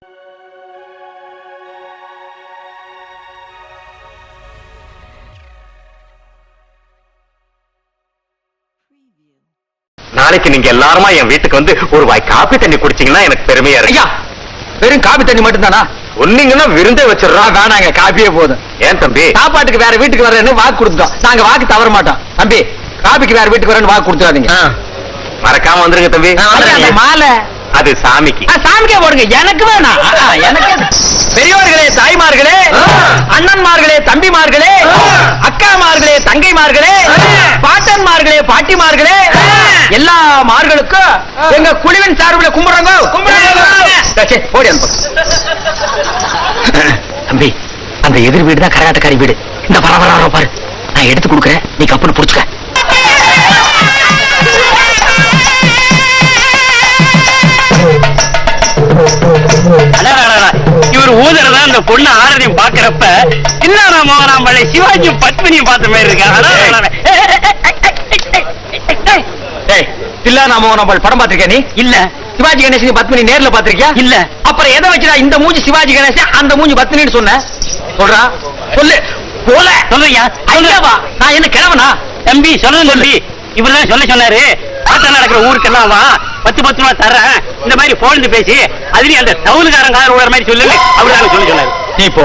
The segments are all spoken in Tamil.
நாளைக்கு நீங்க எல்லாருமா என் வீட்டுக்கு வந்து ஒரு வாய் காப்பி தண்ணி குடிச்சீங்கன்னா எனக்கு பெருமையா இருக்கு. வெறும் காபி தண்ணி மட்டும் தானா? ஒன்னீங்கன்னா விருந்தே வச்சிடறா. வேணாங்க, காப்பியே போதும். ஏன் தம்பி? சாப்பாட்டுக்கு வேற வீட்டுக்கு வரேன்னு வாக்கு கொடுத்துட்டோம். நாங்க வாக்கு தவற மாட்டோம். தம்பி, காபிக்கு வேற வீட்டுக்கு வரேன்னு வாக்கு கொடுத்துடாதீங்க. மறக்காம வந்துருங்க தம்பி. அந்த மாலை அது சாமிக்கு. சாமிக்கே போடுங்க, எனக்கு வேணாம். எனக்கு பெரியவர்களே, தாய்மார்களே, அண்ணன்மார்களே, தம்பிமார்களே, அக்காமார்களே, தங்கைமார்களே, பாட்டன்மார்களே, பாட்டிமார்களே, எல்லா மார்களுக்கும் எங்க குழுவின் சார்பில் கும்பிடுறாங்க. ஓடி அனுப்பு. தம்பி, அந்த எதிர் வீடு தான் கரகாட்டக்காரி வீடு. இந்த பரபர பாரு, நான் எடுத்து கொடுக்குறேன், நீ கப்புன்னு புடிச்சுக்க. இவர் ஊதறதா அந்த பொண்ணு ஆரதியும் பாக்குறப்ப தில்லானா மோகனாம்பள்ளி சிவாஜியும் பத்மினியும் பார்த்த மாதிரி இருக்க. தில்லானா மோகனாம்பள்ளி படம் பாத்திருக்கியா நீ? இல்ல. சிவாஜி கணேசன் பத்மினி நேர்ல பாத்திருக்கியா? இல்ல. அப்புறம் எதை வச்சுடா இந்த மூஞ்சி சிவாஜி கணேசன், அந்த மூஞ்சி பத்மினின்னு சொன்ன? சொல்றா, சொல்லு. போல சொல்றியா? ஐயாவா? நான் என்ன கிழவனா? தம்பி சொல்றது சொல்லி இவர்தான் சொல்ல சொன்னாரு. ஆட்டம் நடக்கிற ஊருக்கெல்லாம் வா, 10 ரூபா தர்றேன், இந்த மாதிரி போன் பேசி அதுலயும் அந்த டவுனுக்காரன் கார் ஓடுற மாதிரி சொல்லு. அவருதான் சொல்ல சொன்னாரு. நீ போ.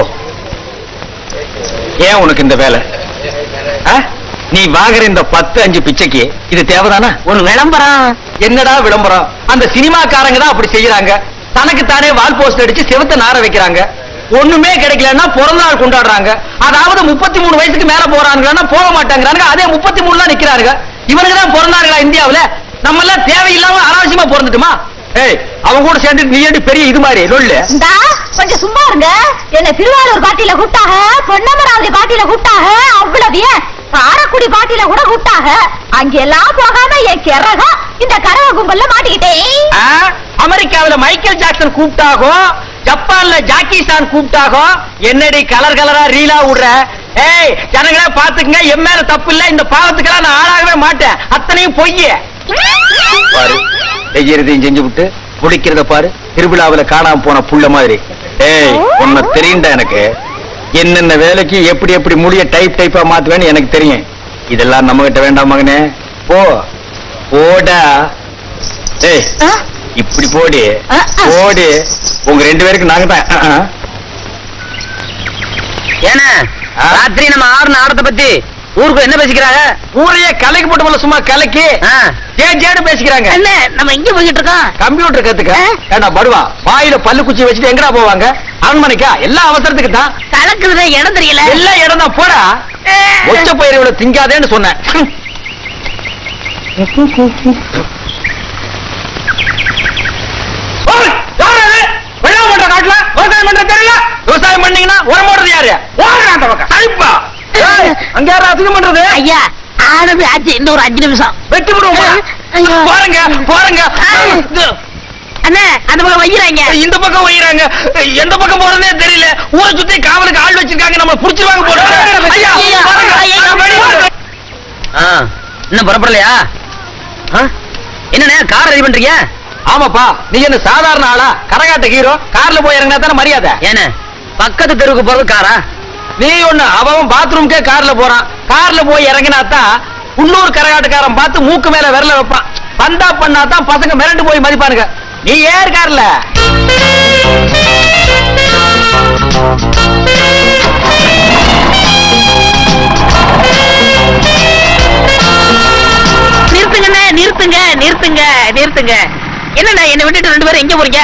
ஏன் உனக்கு இந்த வேலை? நீ வாங்குற இந்த 10-5 பிச்சைக்கு இது தேவைதானா? ஒரு விளம்பரம். என்னடா விளம்பரம்? அந்த சினிமாக்காரங்க தான் அப்படி செய்யறாங்க. தனக்கு தானே வால் போஸ்ட் அடிச்சு செவத்த நார வைக்கிறாங்க. ஒண்ணுமே கிடைக்கலன்னா பிறந்த நாள் கொண்டாடுறாங்க. அதாவது 33 வயசுக்கு மேல போறாங்கன்னா போக மாட்டாங்கிறாங்க. அதே 33 தான் நிக்கிறாங்க. இவனுக்கு தான் பிறந்தார்களா இந்தியாவுல? நம்ம எல்லாம் தேவையில்லாம அனாவசியமா பிறந்துட்டுமா? ஏய், அவங்க கூட சேர்ந்து நீ ஏடி பெரிய இது மாதிரி சொல்லு. கொஞ்சம் சும்மா இருங்க. என்ன திருவாரூர் பாட்டியில கூட்டாக, பொன்னமராவதி பாட்டியில கூட்டாக, அவ்வளவு ஏன் காரக்குடி பாட்டியில கூட கூட்டாக. அங்கெல்லாம் போகாம என் கிறகம் இந்த கரவ கும்பல்ல மாட்டிக்கிட்டேன். அமெரிக்காவில மைக்கேல் ஜாக்சன் கூப்பிட்டாகும், ஜப்பான்ல ஜாக்கி சான் கூப்பிட்டாகும். என்னடி கலர் கலரா ரீலா விடுற? ஏய் ஜனங்களே பாத்துக்குங்க, என் மேல தப்பு இல்ல. இந்த பாவத்துக்கெல்லாம் நான் ஆளாகவே மாட்டேன். அத்தனையும் பொய்ய பாரு. செய்யறதையும் செஞ்சு விட்டு முடிக்கிறத பாரு. திருவிழாவில காணாம போன புள்ள மாதிரி. ஏய், உன்னை தெரியுண்டா எனக்கு. என்னென்ன வேலைக்கு எப்படி எப்படி முடிய டைப் டைப்பா மாத்துவேன்னு எனக்கு தெரியும். இதெல்லாம் நம்ம கிட்ட வேண்டாம் மகனே. போ போடா. ஏய், இப்படி போடி போடி. உங்க 2 பேருக்கு நாங்க தான். ஏன்னா ராத்திரி நம்ம ஆறுன ஆடத்தை பத்தி ஊருக்கு என்ன பேசிக்கிறாங்க? ஊரையே கலைக்கு போட்டு சும்மா கலைக்கு ஜேடு பேசிக்கிறாங்க. என்ன நம்ம இங்க போயிட்டு இருக்கோம்? கம்ப்யூட்டர் கத்துக்க. ஏண்டா படுவா, வாயில பல்லு குச்சி வச்சுட்டு எங்கடா போவாங்க? அரண்மனைக்கா? எல்லாம் அவசரத்துக்கு தான். கலக்குறத இடம் தெரியல. எல்லா இடம் தான். போடா. ஒச்ச பயிரை இவ்வளவு திங்காதேன்னு சொன்னேன். விவசாயம் பண்ணீங்கன்னா உரம் போடுறது யாரு? அந்த பக்கம் அங்க யாரும் அதிகம் பண்றது? ஐயா ஆனது ஆச்சு, இன்னொரு 5 நிமிஷம் வெட்டி விடுவோம். போறங்க போறங்க. அண்ணே அந்த பக்கம் வைக்கிறாங்க, இந்த பக்கம் வைக்கிறாங்க. எந்த பக்கம் போறதே தெரியல. ஊரை சுத்தி காவலுக்கு ஆள் வச்சிருக்காங்க. நம்ம புடிச்சிருவாங்க போல. இன்னும் புறப்படலையா? என்னண்ணே கார் ரெடி பண்றீங்க? ஆமாப்பா, நீ என்ன சாதாரண ஆளா? கரகாட்ட ஹீரோ. கார்ல போய் இறங்கினா தானே மரியாதை. ஏன்னு பக்கத்து தெருவுக்கு போறது காரா? நீ ஒண்ணு, அவன் பாத்ரூம்க்கே கார்ல போறான். கார்ல போய் இறங்கினாத்தான் உள்ளூர் கரகாட்டுக்காரன் பார்த்து மூக்கு மேல விரல வைப்பான். பந்தா பண்ணாதான் பசங்க மிரண்டு போய் மதிப்பானுங்க. நீ ஏர் கார்ல. நிறுத்துங்கண்ணே, நிறுத்துங்க நிறுத்துங்க நிறுத்துங்க. என்னண்ணா என்ன விட்டுட்டு 2 பேரும் எங்க போறீங்க?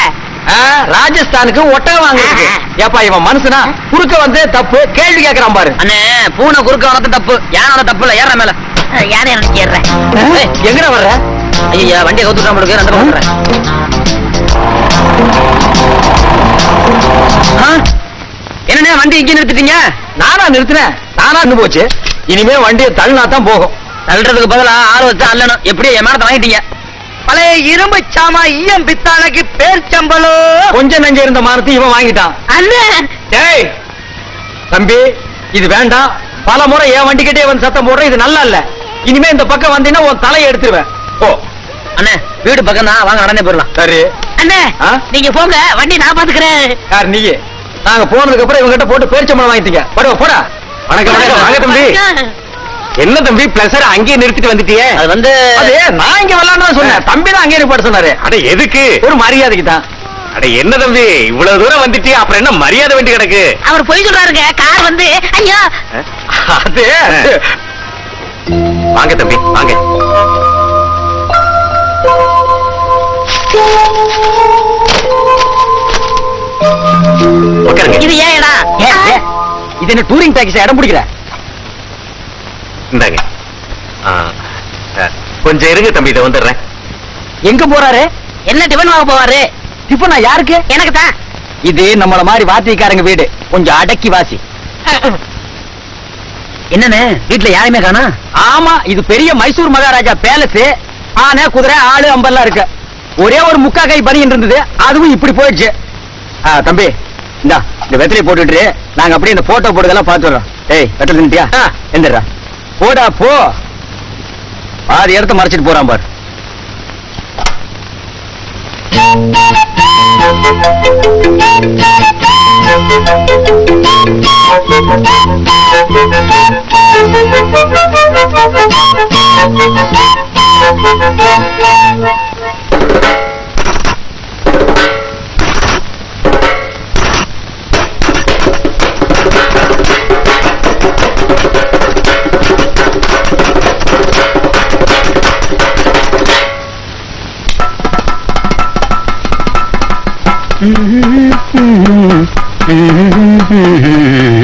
ராஜஸ்தானுக்கு ஒட்டகம் வாங்குறதுக்கு. ஏப்பா இவன் மனுஷனா? குறுக்க வந்து தப்பு கேள்வி கேட்கறான் பாரு. அண்ணே பூனை குறுக்க வரது தப்பு, யானை தப்பு இல்ல. ஏற மேல யானை ஏறேன். எங்கடா வர்ற? ஐயா வண்டியை கவுத்துக்காம இருக்கு. 2 பக்கம் வர்றேன். என்னண்ணே வண்டி இங்க நிறுத்திட்டீங்க? நானா நிறுத்தினேன்? நானா நின்று போச்சு. இனிமே வண்டியை தள்ளினா தான் போகும். தள்ளுறதுக்கு பதிலா ஆள் வச்சு அல்லணும். எப்படியோ ஏமாறத வாங்கிட்டீங்க. பழைய இரும்பு சாமா ஈயம் பித்தாளைக்கு பேர் சம்பளோ. கொஞ்சம் நெஞ்ச இருந்த மானத்தை இவன் வாங்கிட்டான். அண்ணே ஏய் தம்பி, இது வேண்டாம். பல முறை என் வண்டிக்கிட்டே வந்து சத்தம் போடுற. இது நல்லா இல்ல. இனிமே இந்த பக்கம் வந்தீங்கன்னா உன் தலையை எடுத்துருவேன். ஓ அண்ணே வீடு பக்கம் தான், வாங்க நடந்தே போயிடலாம். சரி. அண்ணே ஆ? நீங்க போங்க, வண்டி நான் பாத்துக்கிறேன். யார் நீ? நாங்க போனதுக்கு அப்புறம் இவங்க கிட்ட போட்டு பேரிச்சம்பழம் வாங்கிட்டீங்க. படுவா போடா. வணக்கம் வணக்கம். வாங்க தம்பி. என்ன தம்பி பிளஸர் அங்கேயே நிறுத்திட்டு வந்துட்டியே? அது வந்து அது நான் இங்க வரலான்னு சொன்னேன். தம்பி தான் அங்கேயே நிப்பாட்ட சொன்னாரு. அட எதுக்கு? ஒரு மரியாதைக்கு தான். அட என்ன தம்பி இவ்வளவு தூரம் வந்துட்டியே, அப்புறம் என்ன மரியாதை வேண்டி கிடக்கு? அவர் போய் சொல்றாருங்க. கார் வந்து ஐயோ அது வாங்க தம்பி வாங்க. உட்காருங்க. இது ஏன் இடம்? ஏன்? இது என்ன டூரிங் டாக்ஸி இடம் பிடிக்கிற? இந்தாங்க. கொஞ்சம் இருங்க தம்பி, இதை வந்துடுறேன். எங்க போறாரு? என்ன டிபன் வாங்க போவாரு? டிஃபனா யாருக்கு? எனக்கு தான். இது நம்மள மாதிரி வாத்திக்காரங்க வீடு. கொஞ்சம் அடக்கி வாசி. என்னண்ணே வீட்டுல யாருமே காணா? ஆமா, இது பெரிய மைசூர் மகாராஜா பேலஸ். ஆனை குதிரை ஆளு அம்பெல்லாம் இருக்கு. ஒரே ஒரு முக்கா கை பனியன் இருந்தது, அதுவும் இப்படி போயிடுச்சு. தம்பி இந்தா இந்த வெத்தலை போட்டுட்டு நாங்க அப்படியே இந்த போட்டோ போட்டதெல்லாம் பாத்துறோம். ஏய் வெத்தலை தின்னுட்டியா? எந்திரா போடா போ. பாதி இடத்த மறைச்சிட்டு போறான் பாரு.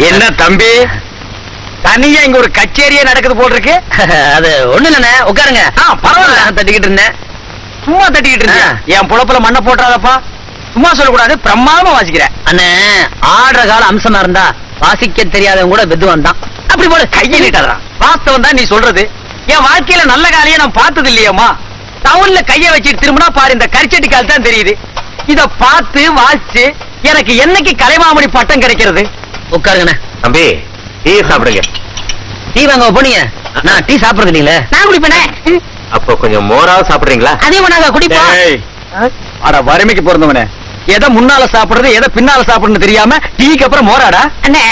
என்ன தம்பி தனியா இங்க ஒரு கச்சேரியே நடக்குது போல் இருக்கு. அது ஒண்ணு இல்லண்ணே, உட்காருங்க. பரவாயில்ல. தட்டிக்கிட்டு இருந்தேன். சும்மா தட்டிக்கிட்டு இருந்தேன். என் புலப்புல மண்ணை போட்டுறாதப்பா. சும்மா சொல்லக்கூடாது, பிரமாதமா வாசிக்கிறேன். அண்ணே ஆடுற கால அம்சமா இருந்தா வாசிக்க தெரியாதவங்க கூட வித்வான் தான். அப்படி போல கையை நீட்டாதான். வாஸ்தவம் தான் நீ சொல்றது. என் வாழ்க்கையில நல்ல காலையே நான் பார்த்தது இல்லையம்மா. டவுன்ல கைய வச்சுட்டு திரும்பினா பாரு இந்த கரிச்சட்டி கால் தான் தெரியுது. இத பார்த்து வாசிச்சு எனக்கு என்னைக்கு கலைமாமணி பட்டம் கிடைக்கிறது? உட்காருங்கண்ணே. தம்பி டீ சாப்பிடுங்க. டீ வாங்க போனீங்க. நான் டீ சாப்பிடுறது இல்லைங்களே. நான் குடிப்பேனே. அப்போ கொஞ்சம் மோராவது சாப்பிடுறீங்களா? அதையும் நாங்க குடிப்போம். டேய், அட வறுமைக்கு பிறந்தவனே, எதை முன்னால சாப்பிடுறது எதை பின்னால சாப்பிடுறது தெரியாம டீக்கு அப்புறம் மோராடா? அண்ணே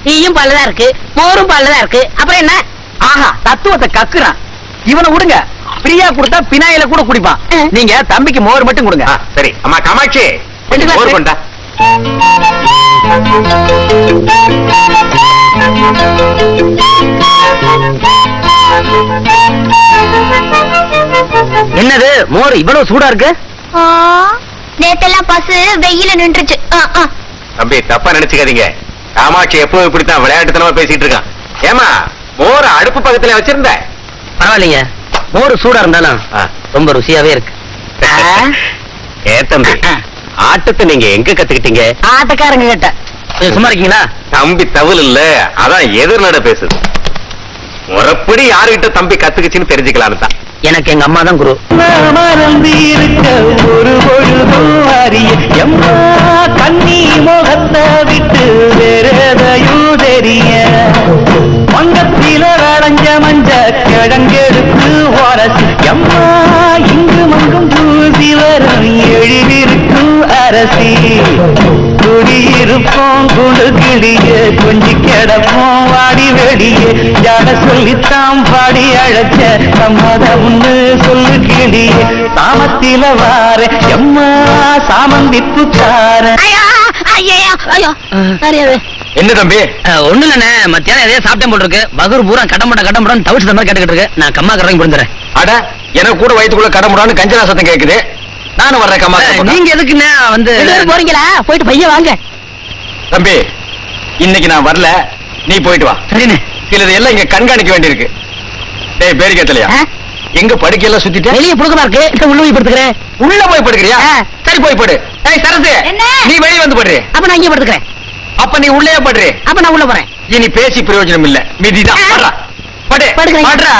டீயும் பால்லதான் இருக்கு, மோரும் பால்லதான் இருக்கு, அப்புறம் என்ன? ஆஹா, தத்துவத்தை கக்குறான். இவனை விடுங்க, பிரியா கொடுத்தா பினாயில கூட குடிப்பான். நீங்க தம்பிக்கு மோர் மட்டும் கொடுங்க. சரி. அம்மா காமாட்சி கொஞ்சம் மோர் கொண்டா. என்னது மோர் இவ்வளவு சூடா இருக்கு? நேத்தெல்லாம் பசு வெயில நின்றுச்சு. தம்பி தப்பா நினைச்சுக்காதீங்க. காமாட்சி எப்பவும் இப்படித்தான் விளையாட்டுத்தனமா பேசிட்டு இருக்கான். ஏமா மோர் அடுப்பு பக்கத்துல வச்சிருந்த? பரவாயில்லைங்க, மோர் சூடா இருந்தாலும் ரொம்ப ருசியாவே இருக்கு. ஏ தம்பி, ஆட்டத்தை நீங்க எங்க கத்துக்கிட்டீங்க? ஆட்டக்காரங்க கிட்ட. கொஞ்சம் சும்மா இருக்கீங்களா? தம்பி தவறு இல்ல, அதான் எதிர்நட பேசுது. முறப்படி யாருகிட்ட தம்பி கத்துக்குச்சுன்னு தெரிஞ்சுக்கலான்னு தான். எனக்கு எங்க அம்மா தான் குரு. மறந்து இருக்க ஒரு பொழுதும் அறிய எம்மா கண்ணி முகத்தை விட்டு வேறதையும் தெரிய வங்கத்தில வளைஞ்ச மஞ்ச கிழங்கெடுத்து உரசி எம்மா இங்கு மங்கும் பூசி வரும் எழிலிருக்கும் அரசி குடியிருப்போம் குடுகிடிய கொஞ்சி கிடப்போம் வாடி வெளியே ஜாட சொல்லித்தான் பாடி அழைச்ச சம்மதம்னு சொல்லு கிளியே சாமத்தில வார எம்மா சாமந்திப்புக்கார. என்ன தம்பி? ஒண்ணு இல்லண்ணே, மத்தியானம் எதையோ சாப்பிட்டேன் போல் இருக்கு. பகூர் பூரா கடம்படம் தவிச்சு மாதிரி கேட்டுக்கிட்டு இருக்கு. நான் கம்மா கறங்க புரிஞ்சுறேன். அட, எனக்கு கூட வயிற்றுக்குள்ள கடமுடான்னு கஞ்சனா சத்தம் கேக்குது. நானும் வர்றேன் கம்மா. நீங்க எதுக்குண்ணே வந்து போறீங்களா? போயிட்டு பைய வாங்க. தம்பி, இன்னைக்கு நான் வரல, நீ போயிட்டு வா. சரிண்ணே. சிலது எல்லாம் இங்க கண்காணிக்க வேண்டியிருக்கு. டேய் பேரிக்கத்தலையா, எங்க படுக்கையெல்லாம் சுத்திட்டு வெளியே புழுக்கமா இருக்கு, உள்ள போய் படுத்துக்கிறேன். உள்ள போய் படுக்கிறியா? சரி போய் படு. ஏய் சரசு, என்ன? நீ வெளிய வந்து படுறே. அப்ப நான் இங்கே படுத்துக்கிறேன். அப்ப நீ உள்ளே படுறே. அப்ப நான் உள்ள போறேன். இனி பேசி பிரயோஜனம் இல்ல, மிதிதான். படுறா, படு, படுக்கிறேன். படுறா.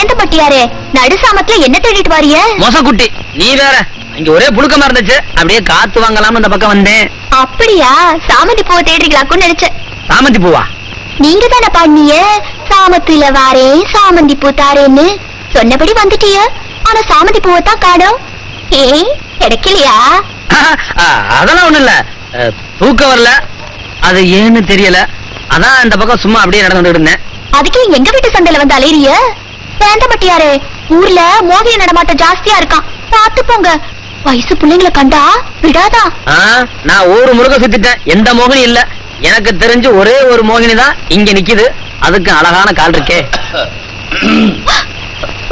சேந்தப்பட்டியாரே, நடுசாமத்துல என்ன தேடிட்டு வாரிய? மொசக்குட்டி நீ வேற, இங்க ஒரே புழுக்கமா இருந்துச்சு, அப்படியே காத்து வாங்கலாம்னு இந்த பக்கம் வந்தேன். அப்படியா? சாமந்தி பூவை தேடுறீங்களாக்குன்னு நினைச்சேன். சாமந்தி பூவா? நீங்க தானே பாடிய சாமத்துல வாரே சாமந்தி பூ தாரேன்னு, சொன்னபடி வந்துட்டிய. ஆனா சாமந்தி பூவை தான் காணோம். ஏய், கிடைக்கலையா? அதெல்லாம் ஒண்ணு இல்ல, தூக்கம் வரல, அது ஏன்னு தெரியல, அதான் இந்த பக்கம் சும்மா அப்படியே நடந்து இருந்தேன். அதுக்கு எங்க வீட்டு சந்தையில வந்து அலையிறிய? சேந்தப்பட்டியாரே, ஊர்ல மோகினி நடமாட்டம் ஜாஸ்தியா இருக்கான், பாத்து போங்க. வயசு பிள்ளைங்களை கண்டா விடாதா. நான் ஊரு முருக சுத்திட்டேன், எந்த மோகினி இல்ல. எனக்கு தெரிஞ்சு ஒரே ஒரு மோகினி தான் இங்க நிக்குது, அதுக்கு அழகான கால் இருக்கே.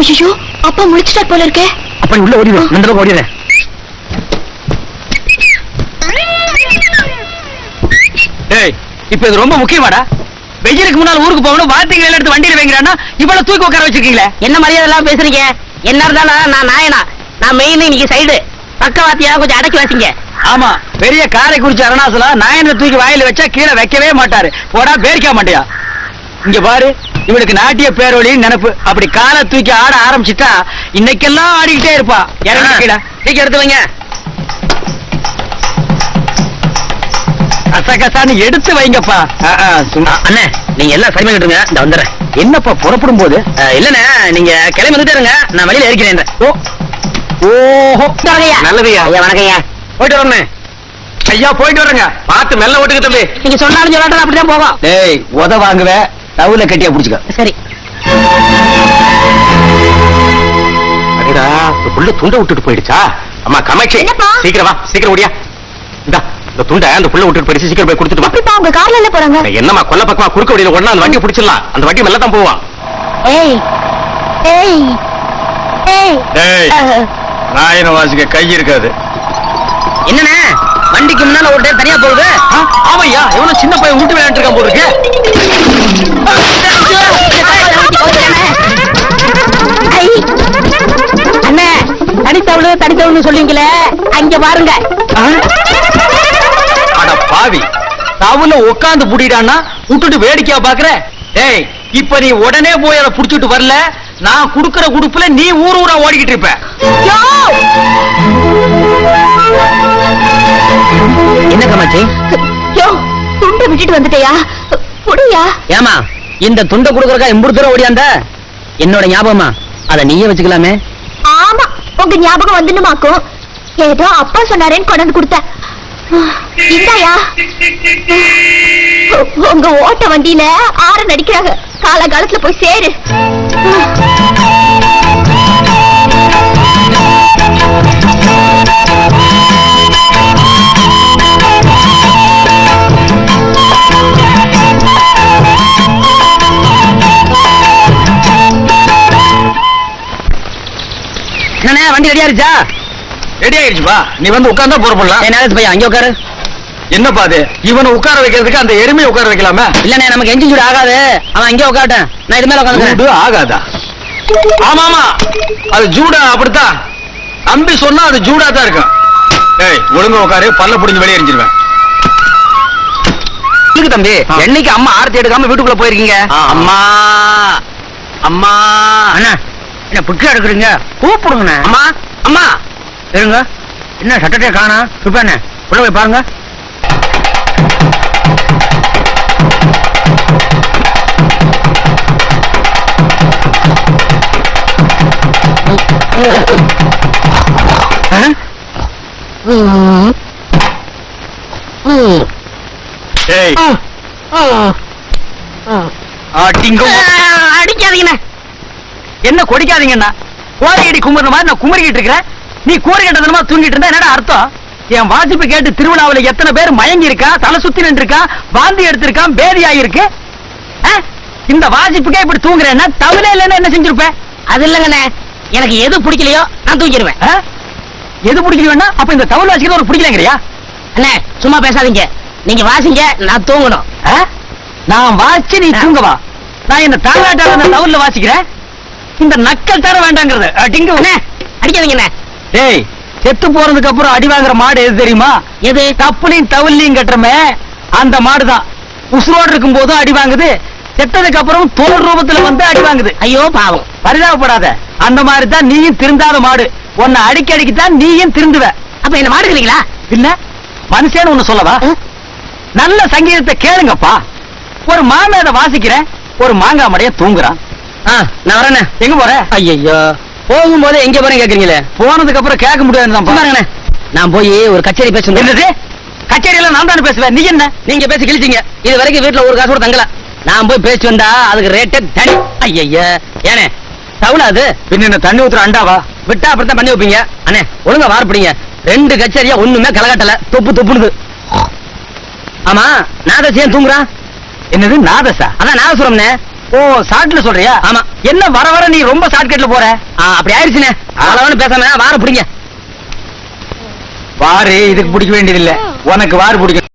ஐயோ, அப்பா முழிச்சிட்டார் போல இருக்கே. அப்ப உள்ள ஓடிடுவேன், இந்த பக்கம் ஓடிடுறேன். ஏய், இப்ப இது ரொம்ப முக்கியமாடா. வெயிலுக்கு முன்னால் ஊருக்கு போகணும், வார்த்தைகள் எடுத்து வண்டியில வைக்கிறான்னா இவ்வளவு தூக்கி உட்கார வச்சிருக்கீங்களே. என்ன மரியாதை எல்லாம் பேசுறீங்க? என்ன இருந்தாலும் நான் நாயனா, நான் மெயின், நீங்க சைடு. பக்கவாத்தியா கொஞ்சம் அடக்கி வாசிங்க. ஆமா, பெரிய காரைக்குறிச்சி அருணாசலா நாயனை தூக்கி வாயில வச்சா கீழே வைக்கவே மாட்டாரு. போடா, பேரிக்க மாட்டியா? இங்க பாரு, இவளுக்கு நாட்டிய பேரொழி நினைப்பு. அப்படி காலை தூக்கி ஆட ஆரம்பிச்சுட்டா இன்னைக்கெல்லாம் ஆடிக்கிட்டே இருப்பா. இறங்கி கீழே தூக்கி எடுத்து வைங்க. கசகசான்னு எடுத்து வைங்கப்பா. சும்மா அண்ணே, நீங்க எல்லாம் சரி பண்ணிட்டுருங்க, இந்த வந்துடுறேன். என்னப்பா புறப்படும் போது? இல்லண்ணே, நீங்க கிளம்பி வந்துட்டே இருங்க, நான் வெளியில இருக்கிறேன். ஓஹோ, நல்லதுயா. ஐயா வணக்கம் ஐயா. போயிட்டு வரணும் ஐயா. போயிட்டு வரேங்க. பார்த்து மெல்ல ஓட்டுக்கு தம்பி. நீங்க சொன்னாலும் சொல்லாட்டம் அப்படிதான் போகும். டேய், உத வாங்குவ, தவுல கட்டியா புடிச்சுக்க. சரி. அடடா, புள்ள துண்டை விட்டுட்டு போயிடுச்சா? அம்மா கமாட்சி, என்னப்பா? சீக்கிரம் வா, சீக்கிரம் ஓடியா. இந்த துண்டை அந்த புள்ள விட்டுட்டு போயிடுச்சு, சீக்கிரம் போய் கொடுத்துட்டு வா. அப்படிப்பா, உங்க கார்ல எல்லாம் போறாங்க. என்னம்மா கொல்ல பக்கமா குறுக்க வழியில உடனே அந்த வண்டியை பிடிச்சிடலாம், அந்த வண்டி மெல்ல தான் போவான். ஏய் ஏய் ஏய், நாயன வாசிக்க கை இருக்காது. என்னண்ணே, வண்டிக்கு முன்னால ஒரு டைம் தனியா போகுது. ஆமையா, எவ்வளவு சின்ன பையன் விட்டு விளையாண்டு இருக்கான் போல இருக்கு. அண்ணே, தனித்தவளு சொல்லுவீங்களே, அங்க பாருங்க. அட பாவி, தவுல உட்காந்து புடிடான்னா விட்டுட்டு வேடிக்கையா பாக்குற. டேய், இப்ப நீ உடனே போய் அதை புடிச்சிட்டு வரல, நான் குடுக்கற குடுப்புல நீ ஊர் ஊரா ஓடிக்கிட்டு இருப்ப. என்ன கமாச்சி? யோ, துண்டை விட்டுட்டு வந்துட்டியா? புடியா. ஏமா, இந்த துண்டை குடுக்கறக்கா எம்புடு தூரம் ஓடியாந்த? என்னோட ஞாபகமா, அத நீயே வச்சுக்கலாமே. ஆமா, உங்க ஞாபகம் வந்துடுமாக்கும். ஏதோ அப்பா சொன்னாரேன்னு கொண்டாந்து கொடுத்த. இந்தாயா, உங்க ஓட்ட வண்டியில ஆறு நடிக்கிறாங்க, காலகாலத்துல போய் சேரு. என்னண்ணே, வண்டி ரெடியா இருச்சா? ரெடி ஆயிடுச்சுப்பா, நீ வந்து உட்கார்ந்தா போறப்படலாம். நேரத்து பையன் அங்கே உட்காரு. என்னப்பா அது, இவனை உட்கார வைக்கிறதுக்கு அந்த எருமையை உட்கார வைக்கலாமே? இல்லண்ணே, நமக்கு என்ஜின் சூடு ஆகாது, அவன் அங்கே உட்காட்டேன், நான் இது மேல உட்காந்து. சூடு ஆகாதா? ஆமா ஆமா, அது ஜூடா, அப்படித்தான் தம்பி சொன்னா, அது ஜூடா தான் இருக்கும். ஏய், ஒழுங்கா உட்காரு, பல்ல புடிஞ்சு வெளியே எரிஞ்சிருவேன். இருக்கு தம்பி, என்னைக்கு அம்மா ஆர்த்தி எடுக்காம வீட்டுக்குள்ள போயிருக்கீங்க? அம்மா அம்மா அண்ணா, என்ன புட்சா எடுக்கிறீங்க? கூப்பிடுங்கண்ணே. அம்மா அம்மா இருங்க, என்ன சட்டத்தையே காணா? சுப்பாண்ணே, உள்ள போய் பாருங்க. ஏய், அடிக்காதீங்கண்ணே. என்ன கொடிக்காதீங்கண்ணா? கோரையடி குமுற மாதிரி நான் குமரிக்கிட்டு இருக்கிறேன், நீ கூரை கட்டதனமா தூங்கிட்டு இருந்தா என்னடா அர்த்தம்? என் வாசிப்பு கேட்டு திருவிழாவில் எத்தனை பேர் மயங்கி இருக்கா, தலை சுத்தி நின்று இருக்கா, வாந்தி எடுத்திருக்கான், பேதியாகி இருக்கு. இந்த வாசிப்புக்கே இப்படி தூங்குறேன்னா தவிர இல்லைன்னா என்ன செஞ்சிருப்பேன்? அது இல்லங்கண்ணே, எனக்கு எது பிடிக்கலையோ நான் தூக்கிடுவேன். எது பிடிக்கலன்னா அப்ப இந்த தவறு வாசிக்கிறது ஒரு பிடிக்கலங்கிறியா? அண்ணே, சும்மா பேசாதீங்க, நீங்க வாசிங்க, நான் தூங்கணும். நான் வாசி நீ தூங்கவா? நான் இந்த தாலாட்டால தவறுல வாசிக்கிறேன், இந்த நக்கல் தர வேண்டாங்கிறது. அண்ணே, அடிக்காதீங்கண்ணே. டேய், செத்து போறதுக்கு அப்புறம் அடி வாங்குற மாடு எது தெரியுமா? எது? தப்புலையும் தவிலையும் கட்டுறமே அந்த மாடுதான். உசுரோடு இருக்கும் போதும் அடி வாங்குது, செத்ததுக்கு அப்புறம் தோல் ரூபத்துல வந்து அடி வாங்குது. ஐயோ பாவம். பரிதாபப்படாத. அந்த மாதிரி தான் நீயும் திருந்தாத மாடு. உன்னை அடிக்கடிக்கு தான் நீயும் திருந்துவ. அப்ப என்ன மாடுக்கிறீங்களா? பின்ன மனுஷன் ஒண்ணு சொல்லவா? நல்ல சங்கீதத்தை கேளுங்கப்பா. ஒரு மாமேத வாசிக்கிறேன், ஒரு மாங்காய் மடைய தூங்குறான். நான் வரேண்ணே. எங்க போற? ஐயோ போகும்போது எங்க போறேன் கேக்குறீங்களே. போனதுக்கு அப்புறம் கேட்க முடியாதுதான். பாருங்கண்ணே, நான் போய் ஒரு கச்சேரி பேச. என்னது கச்சேரியெல்லாம் நான் தானே பேசுவேன், நீ என்ன? நீங்க பேசி கிழிச்சீங்க. இது வரைக்கும் வீட்டுல ஒரு காசு கூட தங்கல. நான் போய் பேசி வந்தா அதுக்கு ரேட்டே தனி. ஐயா ஏனே தவுளா அது? பின்ன என்ன தண்ணி ஊத்துற அண்டாவா? விட்டா அப்படித்தான் பண்ணி வைப்பீங்க. அண்ணே ஒழுங்கா வார்ப்பிடிங்க. 2 கச்சேரியா ஒண்ணுமே கலகட்டல. தொப்பு தொப்புனுது. ஆமா நாதஸ் ஏன் தூங்குறான்? என்னது நாதசா? அதான் நாதசுரம்னே. ஓ ஷார்ட்ல சொல்றியா? ஆமா. என்ன வர வர நீ ரொம்ப ஷார்ட்கட்ல போற? அப்படி ஆயிடுச்சுனே. அளவானு பேசாம வார பிடிங்க. வாரு இதுக்கு பிடிக்க வேண்டியதில்லை, உனக்கு வாரு பிடிக்கும்.